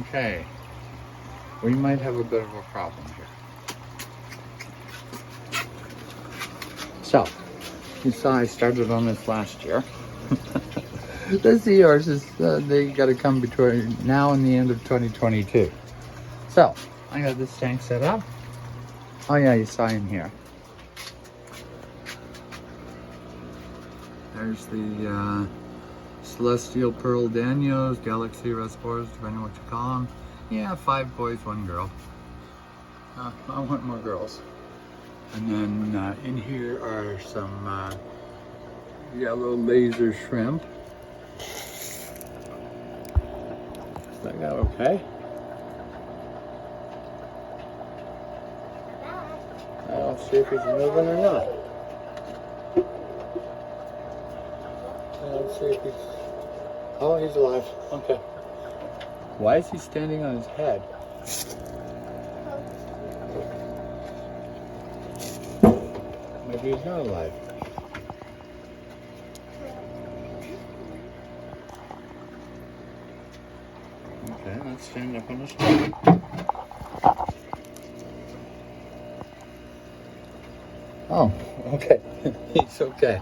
Okay. We might have a bit of a problem here. So, you saw I started on this last year. The seahorses, they got to come between now and the end of 2022. So, I got this tank set up. Oh yeah, you saw him here. There's the Celestial Pearl Danios, Galaxy Reservoirs, depending on what you call them. Yeah, 5 boys, 1 girl. I want more girls. And then in here are some yellow laser shrimp. Is that guy okay? I'll see if he's moving or not. Let's see if he's... Oh, he's alive. Okay. Why is he standing on his head? Maybe he's not alive. Okay, let's stand up on his head. Oh, okay. He's okay.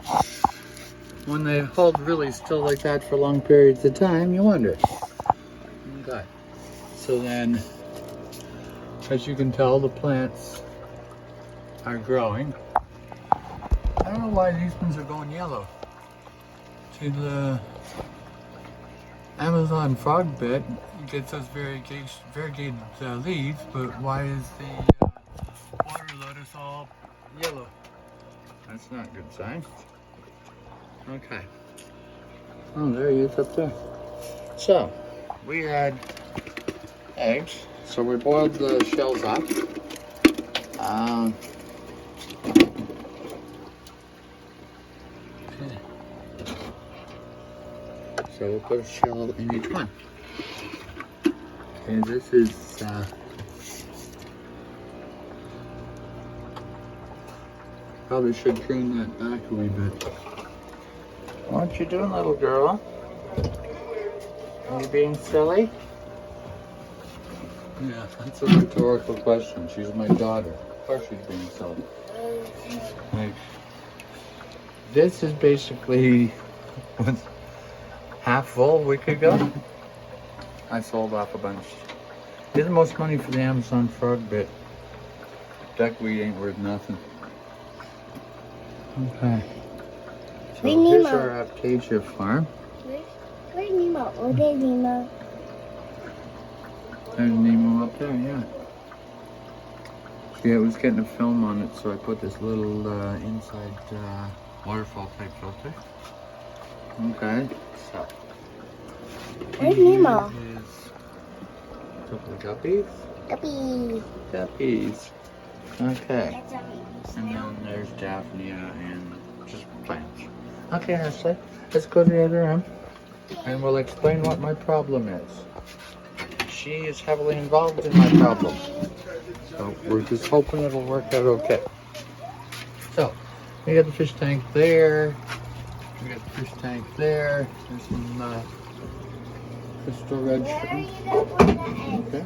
When they hold really still like that for long periods of time, you wonder. Okay. So then, as you can tell, the plants are growing. I don't know why these ones are going yellow. See, the Amazon frogbit gets those variegated leaves, but why is the water lotus all yellow? That's not a good sign. Okay. Oh, there he is up there. So, we had eggs. So we boiled the shells up. Okay. So we'll put a shell in each one. And this is probably should prune that back a wee bit. What you doing, little girl? Are you being silly? Yeah, that's a rhetorical question. She's my daughter. Of course she's being silly. Like, this is basically was half full a week ago. I sold off a bunch. Did the most money for the Amazon frogbit. Duckweed ain't worth nothing. Okay. So here's our acacia farm. Where's Nemo? Oh, there's Nemo. There's Nemo up there, yeah. Yeah, it was getting a film on it, so I put this little inside waterfall type filter. Okay, so. Where's Nemo? Is a couple of guppies. Guppy. Guppies. Okay. And then there's Daphnia and just plants. Okay, Ashleigh, let's go to the other room and we'll explain what my problem is. She is heavily involved in my problem. So we're just hoping it'll work out okay. So, we got the fish tank there. We got the fish tank there. There's some crystal red shrimp. Okay.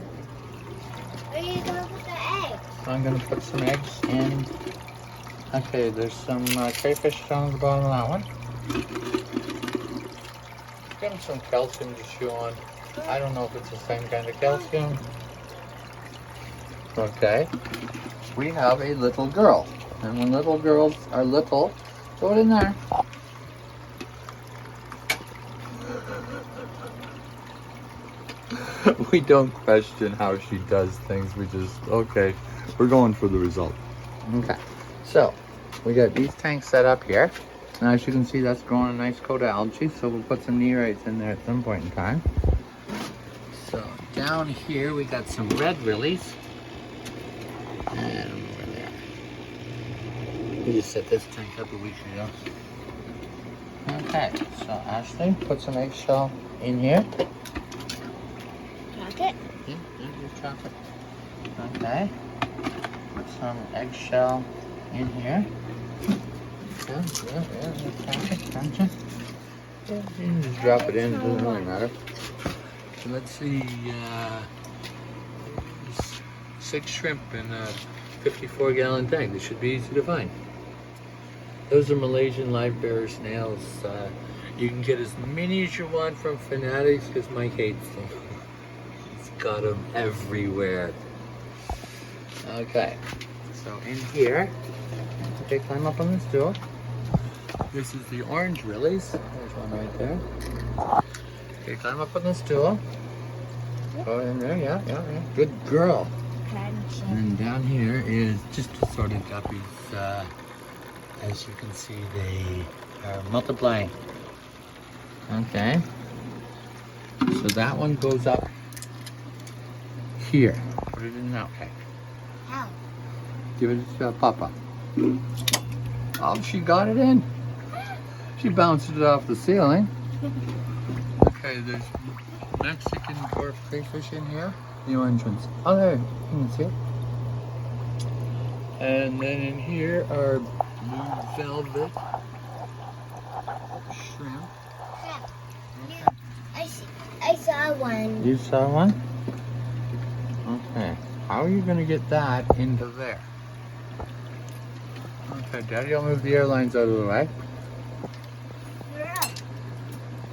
Where are you going to put the eggs? So I'm going to put some eggs in. Okay, there's some crayfish down at the bottom of that one. Give them some calcium to chew on. I don't know if it's the same kind of calcium. Okay. We have a little girl. And when little girls are little, throw it in there. We don't question how she does things. We just, okay, we're going for the result. Okay. So, we got these tanks set up here. Now, as you can see, that's growing a nice coat of algae. So we'll put some nerites in there at some point in time. So down here, we got some red willies. And over there. We just set this tank up a week ago. Okay, so Ashleigh, put some eggshell in here. Chocolate? Yeah, just chocolate. Okay. Put some eggshell in here. Yeah, gotcha. Yeah, you just drop it in, it doesn't really matter. So let's see, 6 shrimp in a 54-gallon tank. This should be easy to find. Those are Malaysian live bearer snails. You can get as many as you want from Fanatics because Mike hates them. He's got them everywhere. Okay, so in here, okay, climb up on the stool. This is the orange willies. There's one right there. Okay, climb up on the stool. Go in there, yeah. Good girl. And down here is just assorted guppies. As you can see, they are multiplying. Okay. So that one goes up here. Put it in that. Okay. How? Give it to Papa. Oh, she got it in. She bounced it off the ceiling. Okay, there's Mexican dwarf crayfish in here. New entrance. Oh, there. You can see it. And then in here are blue velvet shrimp. Okay. I saw one. You saw one? Okay. How are you going to get that into there? Okay, Daddy, I'll move the airlines out of the way.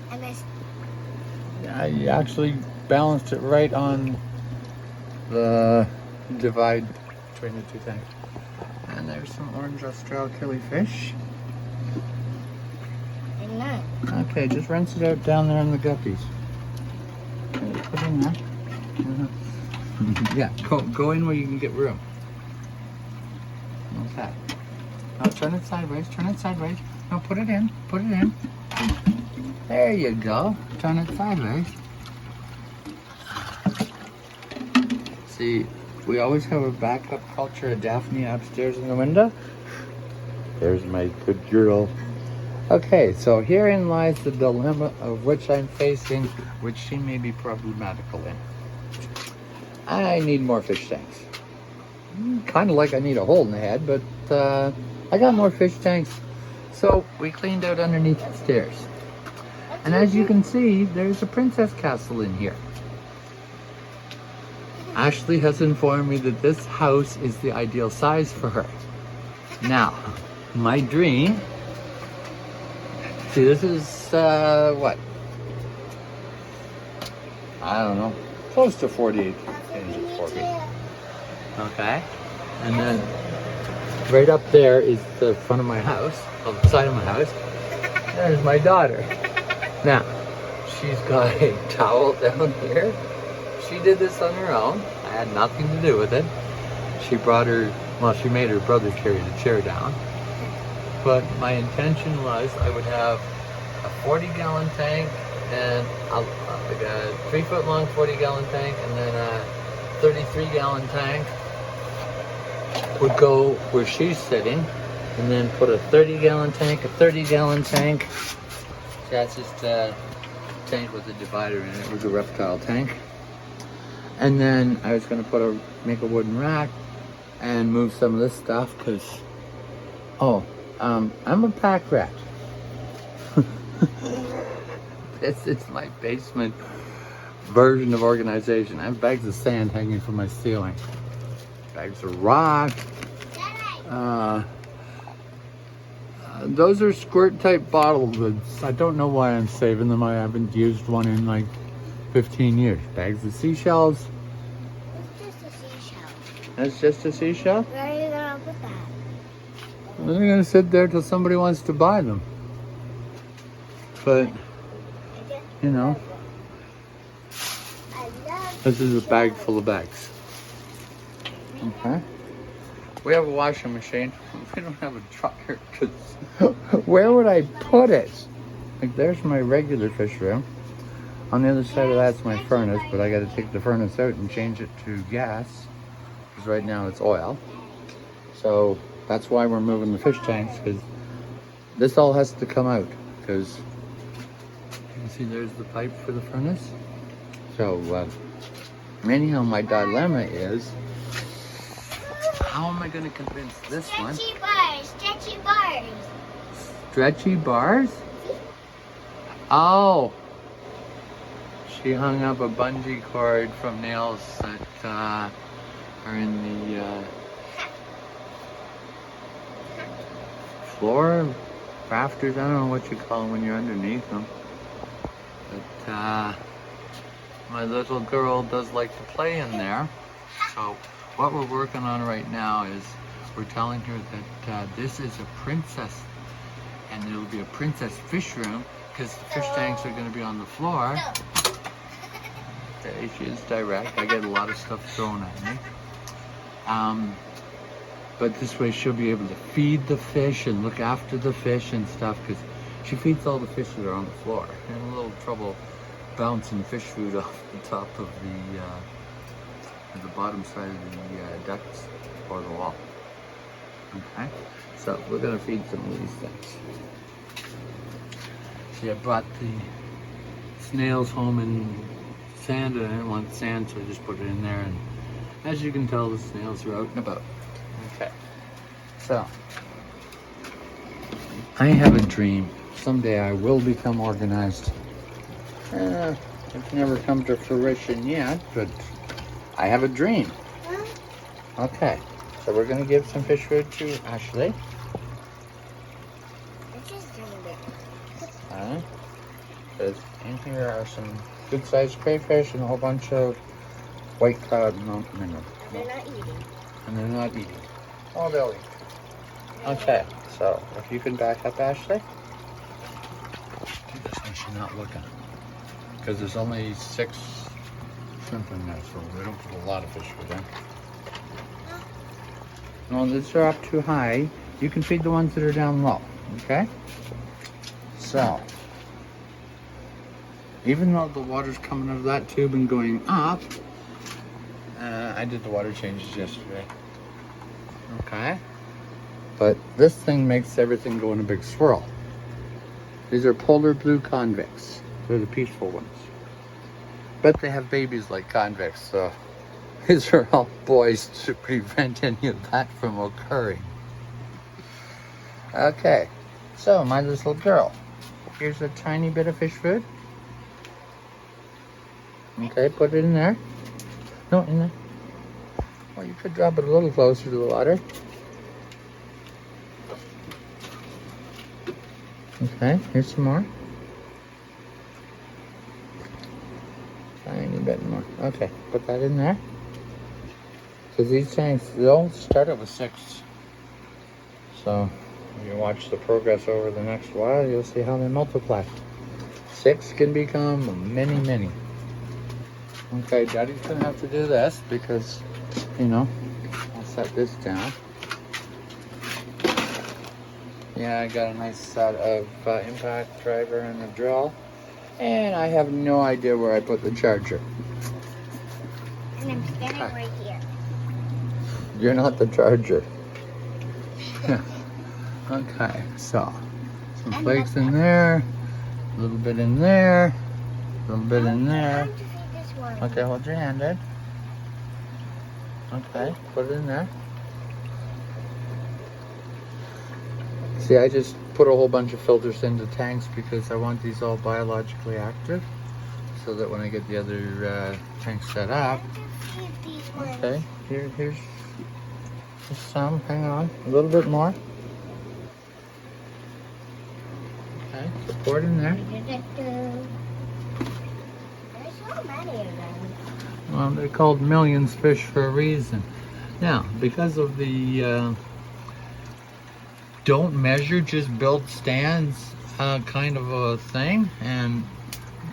I missed. Yeah, you actually balanced it right on the divide between the two tanks. And there's some orange Austral killifish. I'm not. Okay, just rinse it out down there in the guppies. Okay, put it in there. Yeah, go in where you can get room. Okay. Now turn it sideways, No, put it in. There you go. Turn it sideways. See, we always have a backup culture of Daphne upstairs in the window. There's my good girl. Okay, so herein lies the dilemma of which I'm facing, which she may be problematical in. I need more fish tanks. Kind of like I need a hole in the head, but I got more fish tanks. So we cleaned out underneath the stairs. And as you can see, there's a princess castle in here. Ashleigh has informed me that this house is the ideal size for her. Now, my dream, see, this is, what? I don't know, close to 48 inches for me. Okay, and then right up there is the front of my house, on the side of my house. There's my daughter. Now, she's got a towel down here. She did this on her own. I had nothing to do with it. She made her brother carry the chair down. But my intention was I would have a 40-gallon tank and like a 3-foot long 40-gallon tank, and then a 33-gallon tank would go where she's sitting, and then put a 30-gallon tank, a 30-gallon tank. That's just a tank with a divider in it. It was a reptile tank. And then I was going to make a wooden rack and move some of this stuff because, I'm a pack rat. It's my basement version of organization. I have bags of sand hanging from my ceiling, bags of rock. Those are squirt type bottle lids. I don't know why I'm saving them. I haven't used one in like 15 years. Bags of seashells. It's just a seashell. That's just a seashell? Where are you gonna put that? They're gonna sit there till somebody wants to buy them. But, you know, this is a bag full of bags. Okay. We have a washing machine. We don't have a dryer because where would I put it? Like, there's my regular fish room. On the other side of that's my furnace, but I got to take the furnace out and change it to gas because right now it's oil. So that's why we're moving the fish tanks, because this all has to come out, because you can see there's the pipe for the furnace. So anyhow, my dilemma is, how am I going to convince this one? Stretchy bars, stretchy bars. Stretchy bars? Oh. She hung up a bungee cord from nails that are in the floor, rafters, I don't know what you call them when you're underneath them. But my little girl does like to play in there. So what we're working on right now is we're telling her that this is a princess, and it'll be a princess fish room because the fish tanks are going to be on the floor. Okay, she is direct. I get a lot of stuff thrown at me. But this way she'll be able to feed the fish and look after the fish and stuff, because she feeds all the fish that are on the floor. I have a little trouble bouncing fish food off the top of the bottom side of the ducts or the wall. Okay, so we're gonna feed some of these things. See, I brought the snails home in sand, and I didn't want sand, so I just put it in there, and as you can tell, the snails are out and about. Okay, so I have a dream. Someday I will become organized. It's never come to fruition yet, but I have a dream. Okay, so we're gonna give some fish food to Ashleigh. Because in here are some good-sized crayfish and a whole bunch of white cod. No. And they're not eating. And they're not eating. Oh, they'll eat. Okay, so if you can back up, Ashleigh. Do this when she's not looking. Because there's only 6 shrimp in there, so we don't put a lot of fish food in. No, these are up too high. You can feed the ones that are down low, okay? So, even though the water's coming out of that tube and going up, I did the water changes yesterday. Okay? But this thing makes everything go in a big swirl. These are polar blue convicts. They're the peaceful ones. But they have babies like convicts, so these are all boys to prevent any of that from occurring. Okay, so my little girl, here's a tiny bit of fish food. Okay, put it in there. No, in there. Well, you could drop it a little closer to the water. Okay, here's some more. Tiny bit more. Okay, put that in there. Because these tanks, they'll start out with 6. So, if you watch the progress over the next while, you'll see how they multiply. 6 can become many, many. Okay, Daddy's gonna have to do this because, you know, I'll set this down. Yeah, I got a nice set of impact driver and a drill. And I have no idea where I put the charger. And I'm standing right here. You're not the charger. Okay, so some flakes in there, a little bit in there, a little bit in there. Okay, hold your hand, Ed. Okay, put it in there. See, I just put a whole bunch of filters into tanks because I want these all biologically active, so that when I get the other tanks set up. Okay, here's some. Hang on, a little bit more. Okay, so pour it in there. There's so many of them. Well, they're called millions fish for a reason. Now, because of the don't measure, just build stands kind of a thing, and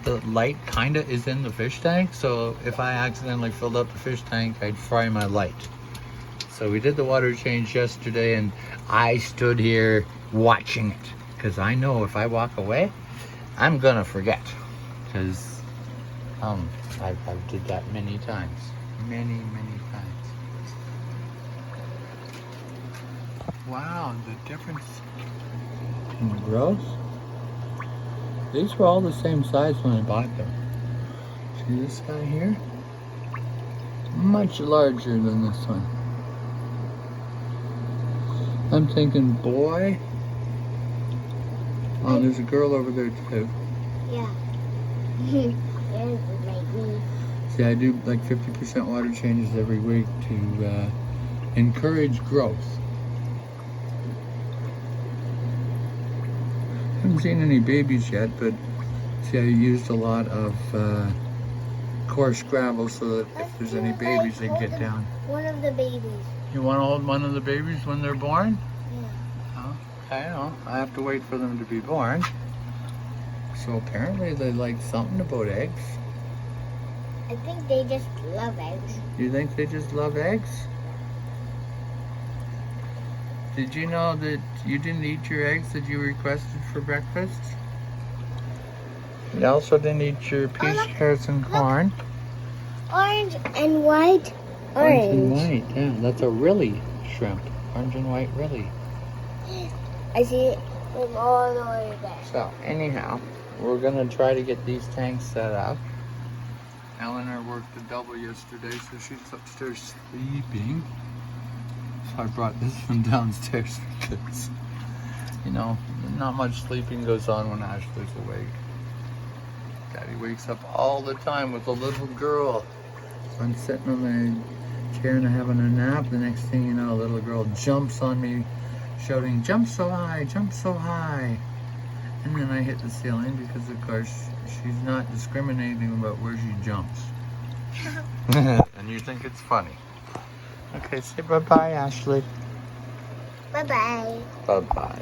the light kind of is in the fish tank, so if I accidentally filled up the fish tank, I'd fry my light. So we did the water change yesterday, and I stood here watching it, because I know if I walk away, I'm gonna forget, because I've did that many times, many times. Wow, the difference in the growth. These were all the same size when I bought them. See this guy here? Much larger than this one. I'm thinking, boy. Oh, there's a girl over there too. Yeah. And maybe. See, I do like 50% water changes every week to encourage growth. Haven't seen any babies yet, but see, I used a lot of coarse gravel so that if there's any babies, they get down. One of the babies. You want to hold one of the babies when they're born? Yeah. Oh, I know. I have to wait for them to be born. So apparently they like something about eggs. I think they just love eggs. You think they just love eggs? Did you know that you didn't eat your eggs that you requested for breakfast? You also didn't eat your peas, look, carrots, and corn. Orange and white. Orange and white, yeah. That's a really shrimp. Orange and white really. I see it from all the way there. So, anyhow, we're going to try to get these tanks set up. Eleanor worked a double yesterday, so she's upstairs sleeping. So I brought this one downstairs because, you know, not much sleeping goes on when Ashleigh's awake. Daddy wakes up all the time with a little girl. So I'm sitting on my chair and I'm having a nap. The next thing you know, a little girl jumps on me, shouting, "Jump so high, jump so high." And then I hit the ceiling because, of course, she's not discriminating about where she jumps. And you think it's funny. Okay, say bye-bye, Ashleigh. Bye-bye. Bye-bye.